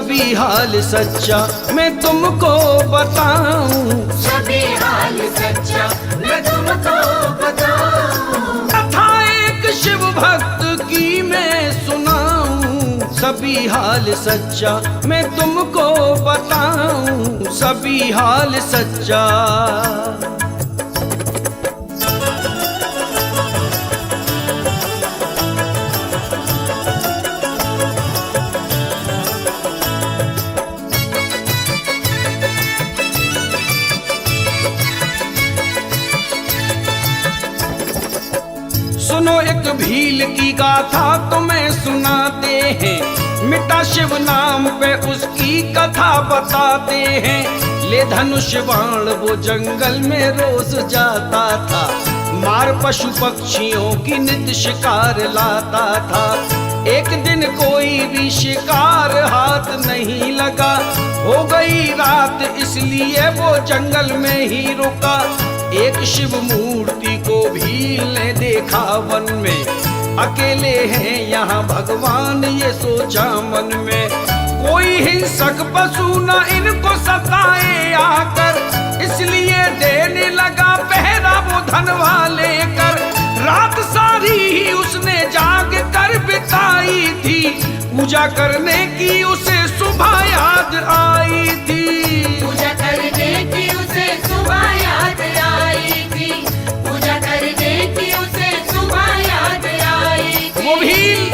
सभी हाल सच्चा मैं तुमको बताऊं, सभी हाल सच्चा मैं तुमको बताऊं। कथा एक शिव भक्त की मैं सुनाऊं, सभी हाल सच्चा मैं तुमको बताऊं, सभी हाल सच्चा। सुनो एक भील की गाथा तुम्हें सुनाते हैं, मिटा शिव नाम पे उसकी कथा बताते हैं। ले धनुष बाण वो जंगल में रोज जाता था, मार पशु पक्षियों की नित शिकार लाता था। एक दिन कोई भी शिकार हाथ नहीं लगा, हो गई रात इसलिए वो जंगल में ही रुका। एक शिव मूर्ति को भील ने देखा वन में, अकेले हैं यहाँ भगवान ये सोचा मन में। कोई हिंसक पशु न इनको सताए आकर, इसलिए देने लगा पहरा वो धनवा लेकर। रात सारी ही उसने जाग कर बिताई थी, पूजा करने की उसे सुबह याद आई थी। पूजा करने की उसे सुबह याद आई थी, पूजा करने की उसे सुबह याद आई थी। वो भील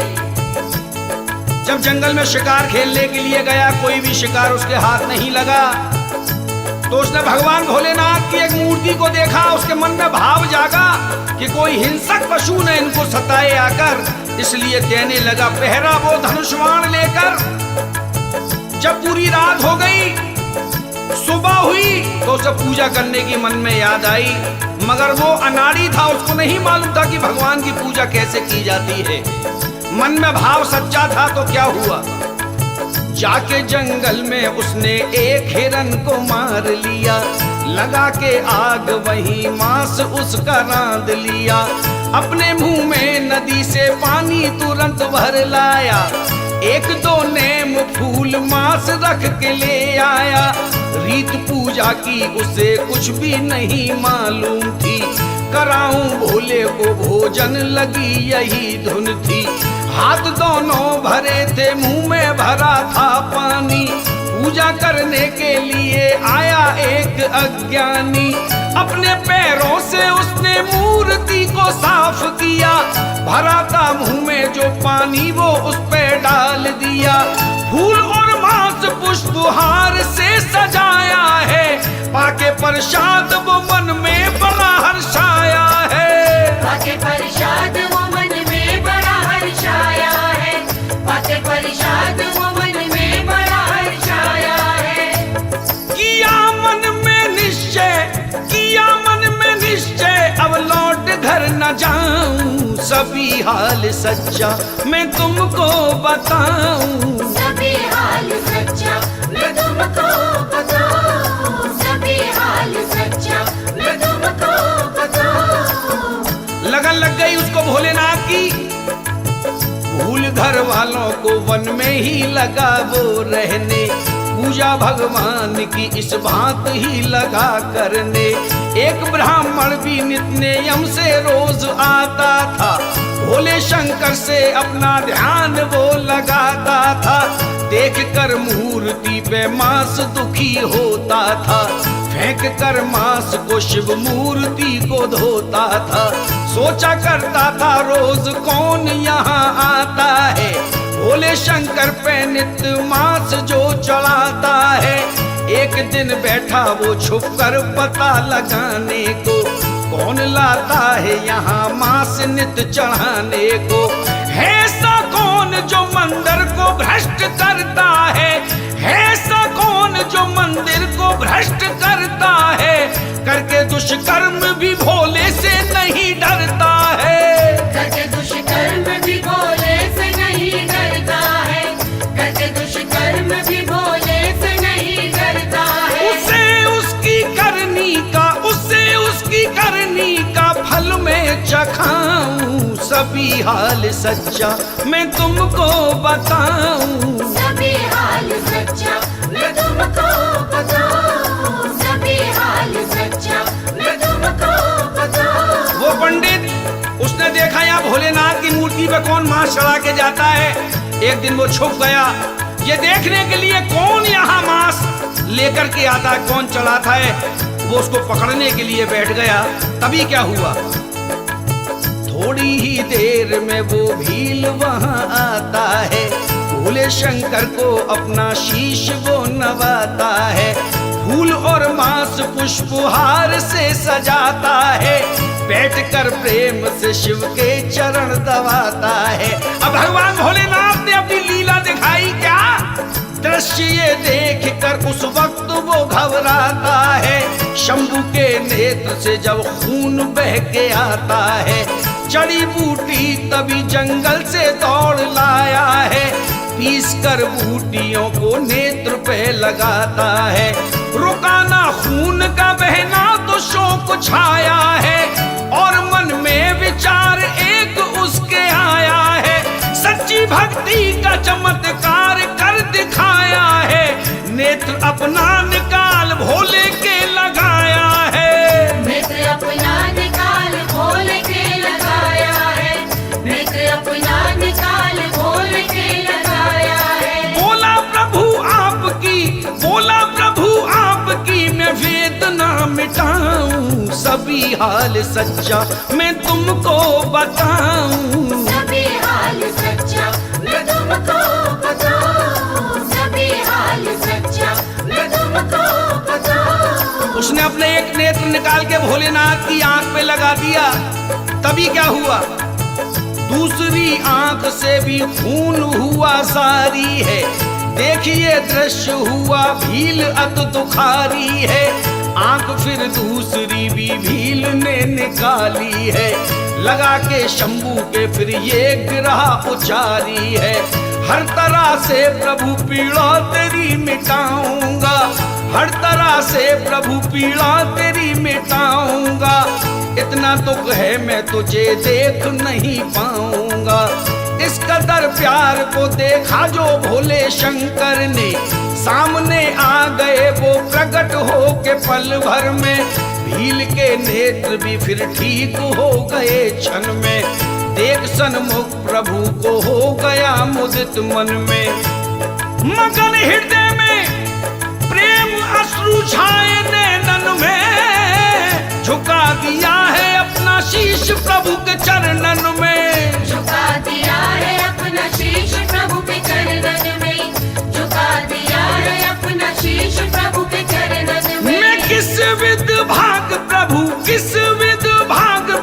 जब जंगल में शिकार खेलने के लिए गया, कोई भी शिकार उसके हाथ नहीं लगा, तो उसने भगवान भोलेनाथ की एक मूर्ति को देखा। उसके मन में भाव जागा कि कोई हिंसक पशु ने इनको सताए आकर, इसलिए देने लगा पहरा वो धनुष बाण लेकर। जब पूरी रात हो गई, सुबह हुई, तो उसे पूजा करने की मन में याद आई, मगर वो अनाड़ी था, उसको नहीं मालूम था कि भगवान की पूजा कैसे की जाती है। मन में भाव सच्चा था तो क्या हुआ, जाके जंगल में उसने एक हिरन को मार लिया, लगा के आग वही मांस उसका रांध लिया। अपने मुंह में नदी से पानी तुरंत भर लाया, एक दो नेम फूल मांस रख के ले आया। रीत पूजा की उसे कुछ भी नहीं मालूम थी, कराऊं भोले को भोजन लगी यही धुन थी। हाथ दोनों भरे थे, मुंह में भरा था पानी, पूजा करने के लिए आया एक अज्ञानी। अपने पैरों से उसने मूर्ति को साफ किया, भरा था मुंह में जो पानी वो उस पे डाल दिया। फूल और मांस पुष्पहार से सजाया है, पाके प्रसाद वो मन में बड़ा हर्षाया है। पाके प्रसाद वो मन में बड़ा हर्षाया है, पाके प्रसाद वो मन में बड़ा हर्षाया है। किया मन में निश्चय, किया मन में निश्चय, अब लौट घर न जाऊं, सभी हाल सच्चा मैं तुमको बताऊं। सभी हाल सच्चा मैं तुमको बताऊं, सभी हाल सच्चा मैं तुमको बताऊं। लगन लग गई उसको भोलेनाथ की, भूल घर वालों को वन में ही लगा वो रहने, पूजा भगवान की इस बात ही लगा करने। एक ब्राह्मण भी नित्य यम से रोज आता था, भोले शंकर से अपना ध्यान वो लगाता था। देख कर मूर्ति पे मांस दुखी होता था, फेंक कर मांस को शिव मूर्ति को धोता था। सोचा करता था रोज कौन यहाँ आता है, भोले शंकर पे नित्य मांस जो चढ़ाता है। एक दिन बैठा वो छुप कर पता लगाने को, कौन लाता है यहाँ मांस नित्य चढ़ाने को। है ऐसा कौन जो मंदिर को भ्रष्ट करता है, है ऐसा कौन जो मंदिर को भ्रष्ट करता है। करके दुष्कर्म भी भोले से नहीं डरता है, करके दुष्कर्म भी भोले से नहीं डरता है, करके दुष्कर्म भी भोले से नहीं डरता है। उसे उसकी करनी का, उसे उसकी करनी का फल में चखाऊं, सभी हाल सच्चा मैं तुमको बताऊं। सभी हाल हाल सच्चा मैं तुमको बताऊं, सभी हाल सच्चा मैं तुमको बताऊं। वो पंडित उसने देखा यहाँ भोलेनाथ की मूर्ति पे कौन मांस चढ़ा के जाता है। एक दिन वो छुप गया ये देखने के लिए कौन यहाँ मांस लेकर के आता है, कौन चढ़ाता है। वो उसको पकड़ने के लिए बैठ गया। तभी क्या हुआ, थोड़ी ही देर में वो भील वहां आता है। भोले शंकर को अपना शीश वो नवाता है, फूल और मांस पुष्पहार से सजाता है। बैठकर प्रेम से शिव के चरण दबाता है। अब भगवान भोलेनाथ ने अपनी लीला दिखाई क्या, दृश्य ये देख कर उस वक्त वो घबराता है। शंभू के नेत्र से जब खून बह के आता है, जड़ी बूटी तभी जंगल से दौड़ लाया है। पीस कर बूटियों को नेत्र पे लगाता है, रुकाना खून का बहना तो शोक छाया है। और मन में विचार एक उसके आया है, सच्ची भक्ति का चमत्कार कर दिखाया है। नेत्र अपना निकाल भोले के लगाया है, नेत्र अपना निकाल भोले के लगाया है, नेत्र अपना निकाल भोले के लगाया है। बोला प्रभु आपकी मैं वेदना मिटाऊं, सभी हाल सच्चा मैं तुमको बताऊं। सभी हाल सच्चा मैं तुमको बताऊं, सभी हाल सच्चा मैं तुमको बताऊं। उसने अपने एक नेत्र निकाल के भोलेनाथ की आंख पे लगा दिया। तभी क्या हुआ, दूसरी आंख से भी खून हुआ सारी है। देखिए दृश्य हुआ भील अत दुखारी है। आंख फिर दूसरी भी भील ने निकाली है, लगा के शंभू के फिर ये गिरह उचारी है। हर तरह से प्रभु पीड़ा तेरी मिटाऊंगा, हर तरह से प्रभु पीड़ा तेरी मिटाऊंगा। इतना दुख है मैं तुझे देख नहीं पाऊंगा। इस कदर प्यार को देखा जो भोले शंकर ने, सामने आ गए वो प्रकट हो के पल भर में। भील के नेत्र भी फिर ठीक हो गए क्षण में। देख सन्मुख प्रभु को हो गया मुदित मन में। मगन हृदय में प्रेम अश्रु छाए नैनन में, झुका दिया है अपना शीश प्रभु के चरणन में। झुका दिया है अपना शीश प्रभु के चरणन में, झुका दिया है अपना शीश प्रभु के चरणन में। मैं किस विध भाग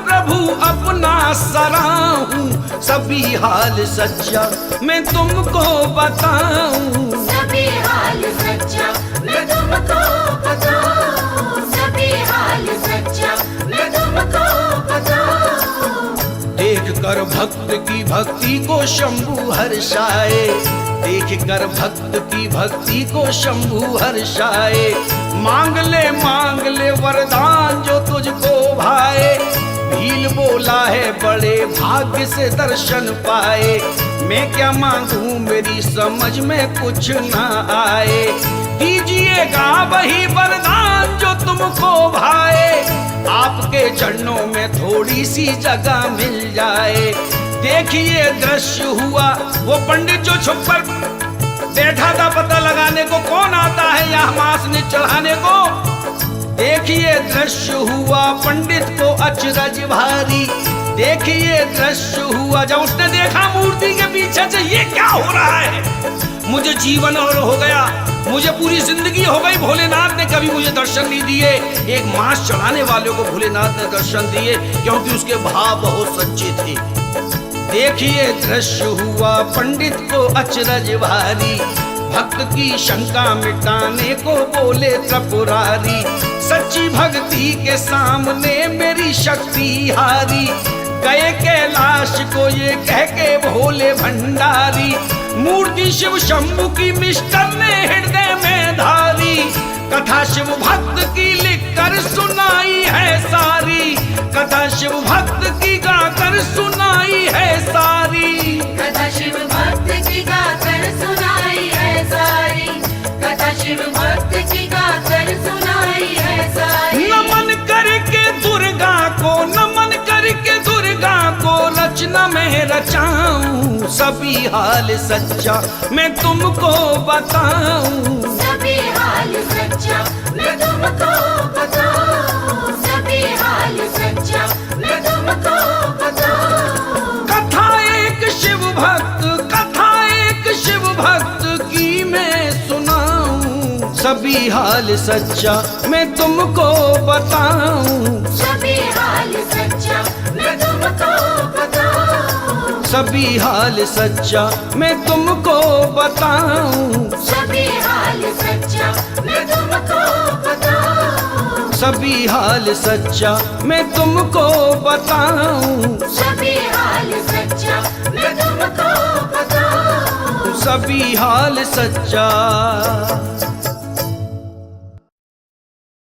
प्रभु अपना सराहूं, सभी हाल सच्चा मैं तुमको बताऊं। सभी हाल सच्चा मैं तुमको बताऊं, सभी हाल सच्चा मैं तुमको बताऊं। देख कर भक्त की भक्ति को शंभू हर्षाए, देख कर भक्त की भक्ति को शंभू हर्षाए। मांग ले वरदान जो तुझको भाए। भील बोला है बड़े भाग्य से दर्शन पाए। मैं क्या मांगूं मेरी समझ में कुछ ना आए। दीजिएगा वही वरदान जो तुमको भाए। आपके चरणों में थोड़ी सी जगह मिल जाए। देखिए दृश्य हुआ वो पंडित जो छुप कर बैठा था पता लगाने को कौन आता है यहाँ मांस ने चढ़ाने को। देखिए दृश्य हुआ पंडित को अचरज भारी। देखिए दृश्य हुआ जब उसने देखा मूर्ति के पीछे से ये क्या हो रहा है। मुझे जीवन और हो गया, मुझे पूरी जिंदगी हो गई। भोलेनाथ ने कभी मुझे दर्शन नहीं दिए। एक मांस चढ़ाने वाले को भोलेनाथ ने दर्शन दिए क्योंकि उसके भाव बहुत सच्चे थे। देखिए दृश्य हुआ पंडित को अचरज भारी। भक्त की शंका मिटाने को बोले त्रिपुरारी। सच्ची भक्ति के सामने मेरी शक्ति हारी। गए कैलाश को ये कह के भोले भंडारी। मूर्ति शिव शंभु की मिस्टर ने हृदय में धारी। कथा शिव भक्त की लिखकर सुनाई है सारी। कथा शिव भक्त की गाकर सुनाई है सारी। कथा शिव भक्त की गाकर सुनाई है सारी। न मैं रचाऊं, सभी हाल सच्चा मैं तुमको बताऊं। सभी हाल सच्चा मैं तुमको बताऊं, सभी हाल सच्चा मैं तुमको बताऊं। कथा एक शिव भक्त, कथा एक शिव भक्त की मैं सुनाऊं, सभी हाल सच्चा मैं तुमको बताऊं। सभी हाल सच्चा मैं तुमको बताऊं, सभी हाल सच्चा मैं तुमको बताऊं। सभी हाल सच्चा मैं तुमको बताऊं, सभी हाल सच्चा मैं तुमको बताऊं। सभी हाल सच्चा मैं तुमको बताऊं। सभी हाल सच्चा।